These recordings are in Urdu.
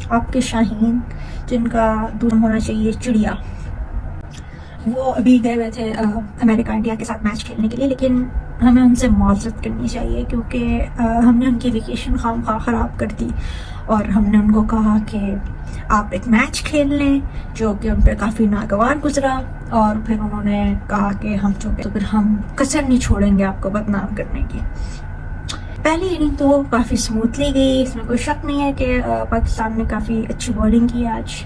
آپ کے شاہین جن کا دونوں ہونا چاہیے چڑیا، وہ ابھی گئے ہوئے تھے امریکہ انڈیا کے ساتھ میچ کھیلنے کے لیے، لیکن ہمیں ان سے معذرت کرنی چاہیے کیونکہ ہم نے ان کی ویکیشن خام خواہ خراب کر دی، اور ہم نے ان کو کہا کہ آپ ایک میچ کھیل لیں جو کہ ان پہ کافی ناگوار گزرا، اور پھر انہوں نے کہا کہ ہم چکے تو پھر ہم کسر نہیں چھوڑیں گے آپ کو بدنام کرنے کی۔ پہلی اننگ تو کافی سموتھلی گئی، اس میں کوئی شک نہیں ہے کہ پاکستان نے کافی اچھی بالنگ کی آج۔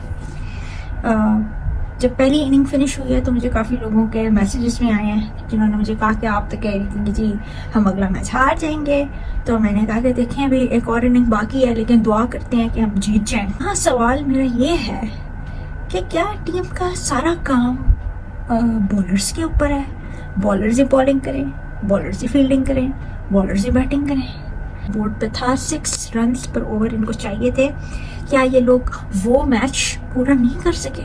جب پہلی اننگ فنش ہوئی ہے تو مجھے کافی لوگوں کے میسیجز میں آئے ہیں جنہوں نے مجھے کہا کہ آپ تو کہہ رہی تھی کہ جی ہم اگلا میچ ہار جائیں گے، تو میں نے کہا کہ دیکھیں ابھی ایک اور اننگ باقی ہے لیکن دعا کرتے ہیں کہ ہم جیت جائیں۔ ہاں، سوال میرا یہ ہے کہ کیا ٹیم کا سارا کام بولرز کے اوپر ہے؟ بالرز ہی بالنگ کریں، بالرز ہی فیلڈنگ کریں، بالرز ہی بیٹنگ کریں؟ بورڈ پہ تھا 6 رنز پر اوور ان کو چاہیے تھے، کیا یہ لوگ وہ میچ پورا نہیں کر سکے؟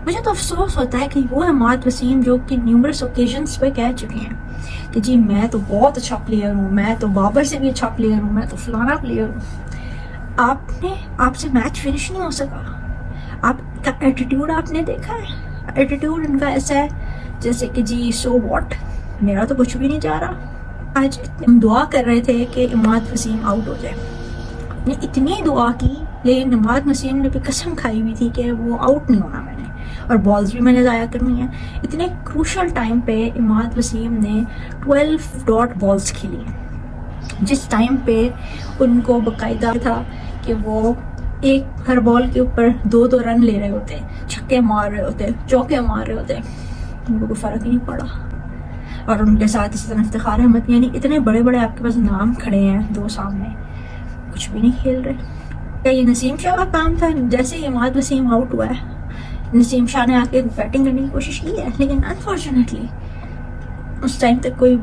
مجھے تو افسوس ہوتا ہے کہ وہ عماد وسیم جو کہ نیومرس اوکیزنس پہ کہہ چکے ہیں کہ جی میں تو بہت اچھا پلیئر ہوں، میں تو بابر سے بھی اچھا پلیئر ہوں، میں تو فلانا پلیئر ہوں۔ آپ سے میچ فنش نہیں ہو سکا۔ آپ کا ایٹیٹیوڈ آپ نے دیکھا ہے، ایٹیٹیوڈ ان کا ایسا ہے جیسے کہ جی سو واٹ، میرا تو کچھ بھی نہیں جا رہا۔ آج ہم دعا کر رہے تھے کہ عماد وسیم آؤٹ ہو جائے، نے اتنی دعا کی لیکن عماد وسیم نے بھی قسم کھائی ہوئی تھی کہ وہ آؤٹ نہیں ہونا میں نے، اور بالز بھی میں نے ضائع کرنی ہے۔ اتنے کروشل ٹائم پہ عماد وسیم نے 12 ڈاٹ بالز کھیلی ہیں، جس ٹائم پہ ان کو باقاعدہ تھا کہ وہ ہر بال کے اوپر 2 رن لے رہے ہوتے، چھکے مار رہے ہوتے، چوکے مار رہے ہوتے، ان کو کوئی فرق ہی نہیں پڑا۔ اور ان کے ساتھ اسی طرح افتخار احمد، یعنی اتنے بڑے بڑے آپ کے پاس نام کھڑے ہیں 2 سامنے، کچھ بھی نہیں کھیل رہے۔ کیا یہ نسیم شاہ کا کام تھا؟ جیسے ہی عماد وسیم آؤٹ ہوا ہے نسیم شاہ نے آ کے بیٹنگ کرنے کی کوشش کی ہے، لیکن انفارچونیٹلی اس ٹائم تک کوئی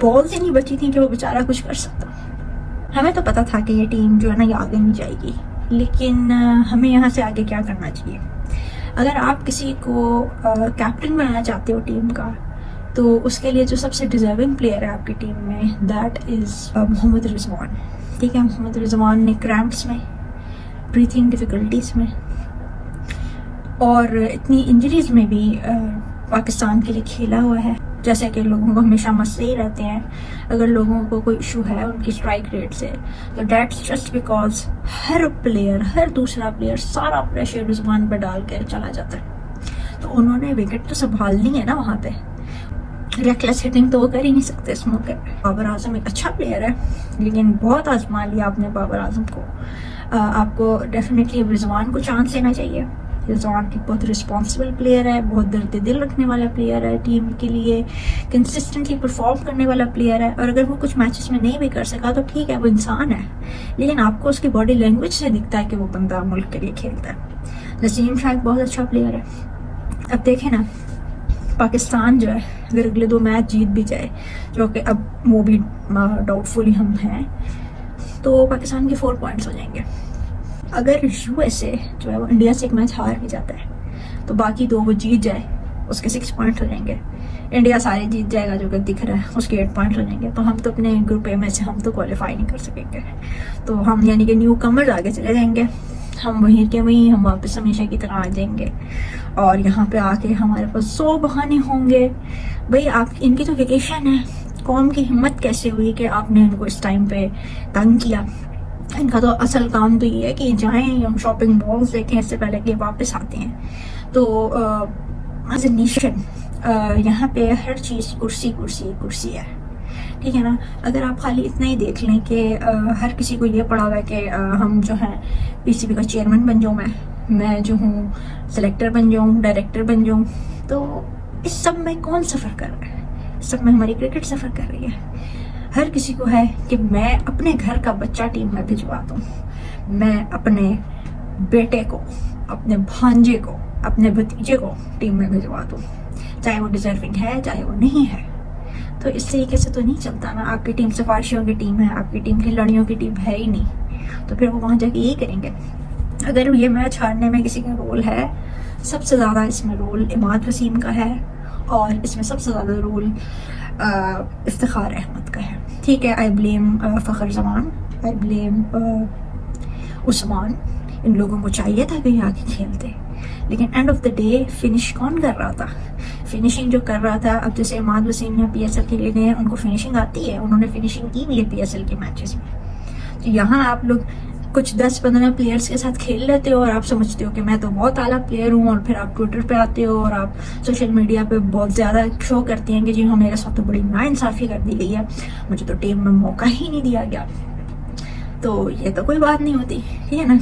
بالز ہی نہیں بچی تھی کہ وہ بیچارہ کچھ کر سکتا۔ ہمیں تو پتا تھا کہ یہ ٹیم جو ہے نا یہ آگے نہیں جائے گی، لیکن ہمیں یہاں سے آگے کیا کرنا چاہیے؟ اگر آپ کسی کو کیپٹن بنانا چاہتے ہو ٹیم کا، تو اس کے لیے جو سب سے ڈیزرونگ پلیئر ہے آپ کی ٹیم میں دیٹ از محمد رضوان۔ ٹھیک ہے، محمد رضوان نے کریمپس میں، بریتھنگ ڈیفیکلٹیز میں اور اتنی انجریز میں بھی پاکستان کے لیے کھیلا ہوا ہے۔ جیسے کہ لوگوں کو ہمیشہ مسئلے ہی رہتے ہیں، اگر لوگوں کو کوئی ایشو ہے ان کی اسٹرائک ریٹ سے، تو دیٹس جسٹ بیکاز ہر دوسرا پلیئر سارا پریشر رضوان پہ ڈال کے چلا جاتا ہے، تو انہوں نے وکٹ تو سنبھالنی ہے نا وہاں پہ۔ ریکلیس ہٹنگ تو وہ کر ہی نہیں سکتے اس موقع پہ۔ بابر اعظم ایک اچھا پلیئر ہے لیکن بہت آزما لیا آپ نے بابر اعظم کو۔ آپ کو ڈیفینیٹلی رضوان کو چانس دینا چاہیے۔ رضوان ایک بہت رسپانسبل پلیئر ہے، بہت درد دل رکھنے والا پلیئر ہے، ٹیم کے لیے کنسسٹنٹلی پرفارم کرنے والا پلیئر ہے، اور اگر وہ کچھ میچز میں نہیں بھی کر سکا تو ٹھیک ہے، وہ انسان ہے، لیکن آپ کو اس کی باڈی لینگویج سے دکھتا ہے کہ وہ بندہ ملک کے لیے کھیلتا ہے۔ نسیم شاہ ایک بہت اچھا پلیئر ہے۔ اب دیکھیں نا، پاکستان جو ہے اگر اگلے 2 میچ جیت بھی جائے، جو کہ اب وہ بھی ڈاؤٹ فل ہم ہیں، تو پاکستان کے 4 پوائنٹس ہو جائیں گے۔ اگر یو ایس اے جو ہے وہ انڈیا سے ایک میچ ہار بھی جاتا ہے تو باقی 2 وہ جیت جائے، اس کے 6 پوائنٹ ہو جائیں گے۔ انڈیا سارے جیت جائے گا جو کہ دکھ رہا ہے، اس کے 8 پوائنٹ ہو جائیں گے، تو ہم تو اپنے گروپ اے میں سے ہم تو کوالیفائی نہیں کر سکیں گے، تو ہم یعنی کہ نیو کمرز آگے چلے جائیں گے، ہم وہیں کے وہیں ہم واپس ہمیشہ کی طرح آ جائیں گے، اور یہاں پہ آ کے ہمارے پاس 100 بہانے ہوں گے۔ بھئی آپ ان کی تو ویکیشن ہے، قوم کی ہمت کیسے ہوئی کہ آپ نے ان کو اس ٹائم پہ تنگ کیا؟ ان کا تو اصل کام تو یہ ہے کہ جائیں ہم شاپنگ مالز دیکھیں اس سے پہلے کہ واپس آتے ہیں۔ تو ایز اے نیشن یہاں پہ ہر چیز کرسی ہے، ٹھیک ہے نا۔ اگر آپ خالی اتنا ہی دیکھ لیں کہ ہر کسی کو یہ پڑا ہوا ہے کہ ہم جو ہیں پی سی بی کا چیئرمین بن جاؤں، میں جو ہوں سلیکٹر بن جاؤں، ڈائریکٹر بن جاؤں، تو اس سب میں کون سفر کر رہا ہے؟ اس سب میں ہماری کرکٹ سفر کر رہی ہے۔ ہر کسی کو ہے کہ میں اپنے گھر کا بچہ ٹیم میں بھجوا دوں، میں اپنے بیٹے کو، اپنے بھانجے کو، اپنے بھتیجے کو ٹیم میں بھجوا دوں، چاہے وہ ڈیزرونگ ہے چاہے وہ نہیں ہے۔ تو اس طریقے سے تو نہیں چلتا نا۔ آپ کی ٹیم سفارشیوں کی ٹیم ہے، آپ کی ٹیم کھلاڑیوں کی ٹیم ہے ہی نہیں، تو پھر وہ وہاں جا کے یہی کریں گے۔ اگر یہ میچ ہارنے میں کسی کا رول ہے، سب سے زیادہ اس میں رول عماد وسیم کا ہے، اور اس میں سب سے زیادہ رول افتخار احمد کا ہے۔ ٹھیک ہے، آئی بلیم فخر زمان، آئی بلیم عثمان، ان لوگوں کو چاہیے تھا کہ یہ آگے کھیلتے، لیکن and of the day finish کون کر رہا تھا؟ فنشنگ جو کر رہا تھا، اب جیسے عماد وسیم یہاں پی ایس ایل کے لیے گئے ہیں، ان کو فنشنگ آتی ہے، انہوں نے فنشنگ کی بھی ہے پی ایس ایل کے میچز میں. تو یہاں آپ لوگ کچھ 10-15 پلیئرس کے ساتھ کھیل لیتے ہو اور آپ سمجھتے ہو کہ میں تو بہت اعلیٰ پلیئر ہوں، اور پھر آپ ٹویٹر پہ آتے ہو اور آپ سوشل میڈیا پہ بہت زیادہ شو کرتے ہیں کہ جی ہاں میرے ساتھ تو بڑی ناانصافی کر دی گئی ہے، مجھے تو ٹیم میں موقع ہی نہیں دیا گیا. تو یہ تو کوئی بات نہیں ہوتی، ٹھیک ہے نا.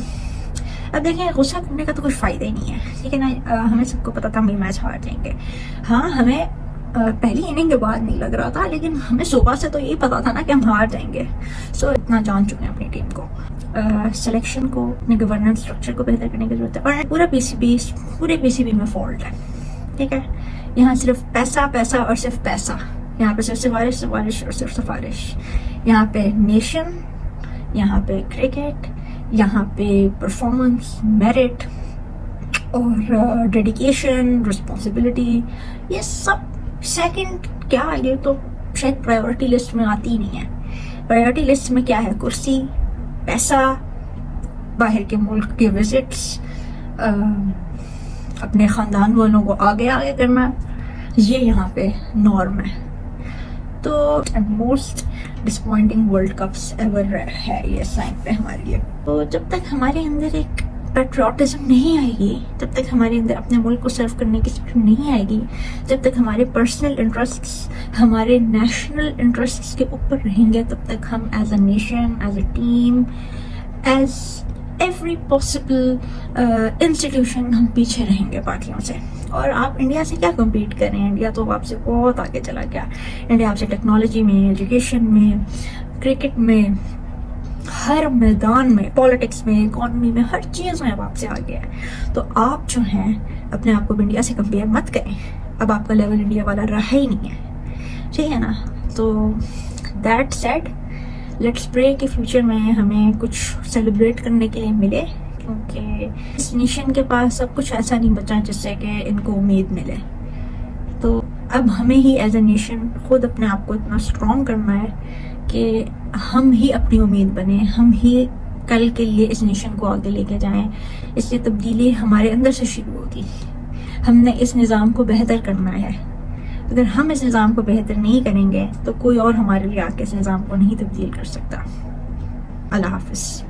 اب دیکھیں غصہ کرنے کا تو کوئی فائدہ ہی نہیں ہے، ٹھیک ہے نا. ہمیں سب کو پتا تھا ہم یہ میچ ہار جائیں گے. ہاں ہمیں پہلی اننگ کے بعد نہیں لگ رہا تھا، لیکن ہمیں صبح سے تو یہی پتا تھا نا کہ ہم ہار جائیں گے. سو اتنا جان چکے ہیں اپنی ٹیم کو. سلیکشن کو، اپنے گورننس اسٹرکچر کو بہتر کرنے کی ضرورت ہے. اور پورے پی سی بی میں فالٹ ہے، ٹھیک ہے. یہاں صرف پیسہ پیسہ اور صرف پیسہ، یہاں پہ صرف سفارش اور صرف سفارش. یہاں پہ نیشن، یہاں پہ کرکٹ، یہاں پہ پرفارمنس، میرٹ اور ڈیڈیکیشن، رسپانسبلٹی، یہ سب سیکنڈ. کیا یہ تو شاید پرائیورٹی لسٹ میں آتی ہی نہیں ہے. پرائیورٹی لسٹ میں کیا ہے؟ کرسی، پیسہ، باہر کے ملک کے وزٹس، اپنے خاندان والوں کو آگے کرنا، یہ یہاں پہ نارم ہے. تو موسٹ ڈسپوائنٹنگ ورلڈ کپس ایور ہے یہ سائن پہ ہمارے لیے. تو جب تک ہمارے اندر ایک پیٹریوٹزم نہیں آئے گی، جب تک ہمارے اندر اپنے ملک کو سرو کرنے کی اسپرٹ نہیں آئے گی، جب تک ہمارے پرسنل انٹرسٹس ہمارے نیشنل انٹرسٹس کے اوپر رہیں گے، تب تک ہم as a nation, as a team, as every possible institution ہم پیچھے رہیں گے باقیوں سے. اور آپ انڈیا سے کیا کمپیٹ کر رہے ہیں؟ انڈیا تو آپ سے بہت آگے چلا گیا. انڈیا آپ سے ٹیکنالوجی میں، ایجوکیشن میں، کرکٹ میں، ہر میدان میں، پالیٹکس میں، اکانومی میں، ہر چیز میں اب آپ سے آگے ہے. تو آپ جو ہیں اپنے آپ کو انڈیا سے کمپیئر مت کریں. اب آپ کا لیول انڈیا والا رہا ہی نہیں ہے، ٹھیک ہے نا. تو دیٹ سیڈ لیٹس پرے کہ فیوچر میں ہمیں کچھ سیلیبریٹ کرنے کے لیے ملے، کیونکہ اس نیشن کے پاس سب کچھ ایسا نہیں بچا جس سے کہ ان کو امید ملے. تو اب ہمیں ہی ایز اے نیشن خود اپنے آپ کو اتنا اسٹرانگ کرنا ہے کہ ہم ہی اپنی امید بنیں، ہم ہی کل کے لیے اس نیشن کو آگے لے کے جائیں. اس لیے تبدیلی ہمارے اندر سے شروع ہوگی. ہم نے اس نظام کو بہتر کرنا ہے. اگر ہم اس نظام کو بہتر نہیں کریں گے تو کوئی اور ہمارے لیے آ کے اس نظام کو نہیں تبدیل کر سکتا. اللہ حافظ.